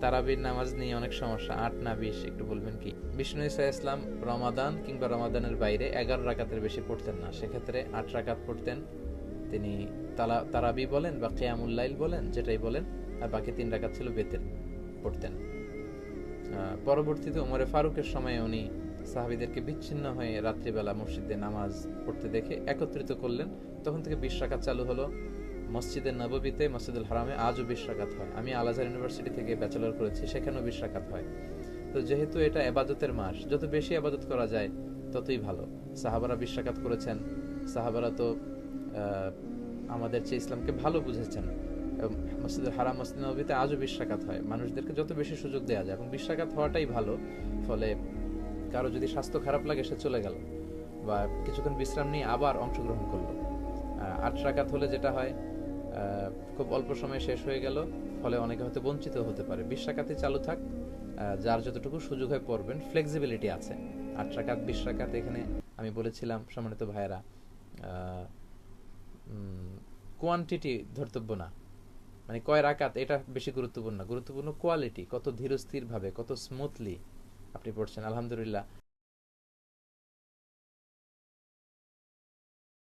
তারাবির নামাজ নিয়ে অনেক সমস্যা, ৮ না ২০ একটু বলবেন কি? বিষ্ণু ইসা ইসলাম রমাদান কিংবা রমাদানের বাইরে ১১ রাকাতের বেশি পড়তেন না, সেক্ষেত্রে ৮ রাকাত পড়তেন তিনি। তারাবি বলেন বা কিয়ামুল লাইল বলেন, যেটাই বলেন, আর বাকি ৩ রাকাত ছিল বেতের পড়তেন। পরবর্তীতে ওমরে ফারুকের সময়ে উনি সাহাবীদেরকে বিচ্ছিন্ন হয়ে রাত্রিবেলা মসজিদে নামাজ পড়তে দেখে একত্রিত করলেন, তখন থেকে ২০ রাকাত চালু হলো। মসজিদে নববীতে, মসজিদুল হারামে আজও ২০ রাকাত হয়। আমি আল আজহার ইউনিভার্সিটি থেকে ব্যাচেলর করেছি, সেখানেও ২০ রাকাত হয়। তো যেহেতু এটা এবাদতের মাস, যত বেশি এবাদত করা যায় ততই ভালো। সাহাবারা ২০ রাকাত করেছেন। সাহাবারা তো আমাদের চেয়ে ইসলামকে ভালো বুঝেছেন। মসজিদুল হারাম, মসজিদ নববীতে আজও ২০ রাকাত হয়। মানুষদেরকে যত বেশি সুযোগ দেওয়া যায়, এবং ২০ রাকাত হওয়াটাই ভালো। ফলে কারো যদি স্বাস্থ্য খারাপ লাগে, সে চলে গেল বা কিছুক্ষণ বিশ্রাম নিয়ে আবার অংশগ্রহণ করলো। ৮ রাকাত হলে যেটা হয়, খুব অল্প সময়ে শেষ হয়ে গেল, ফলে অনেকে হয়তো বঞ্চিত হতে পারে। ২০ রাকাতই চালু থাক, যার যতটুকু সুযোগ হয় পড়বেন, ফ্লেক্সিবিলিটি আছে। ৮ রাকাত ২০ রাকাত, এখানে আমি বলেছিলাম সম্মানিত ভাইয়েরা, কোয়ান্টিটি ধর্তব্য না, মানে কয় রাকাত এটা বেশি গুরুত্বপূর্ণ না, গুরুত্বপূর্ণ কোয়ালিটি, কত ধীরস্থির ভাবে, কত স্মুথলি আপনি পড়ছেন। আলহামদুলিল্লাহ,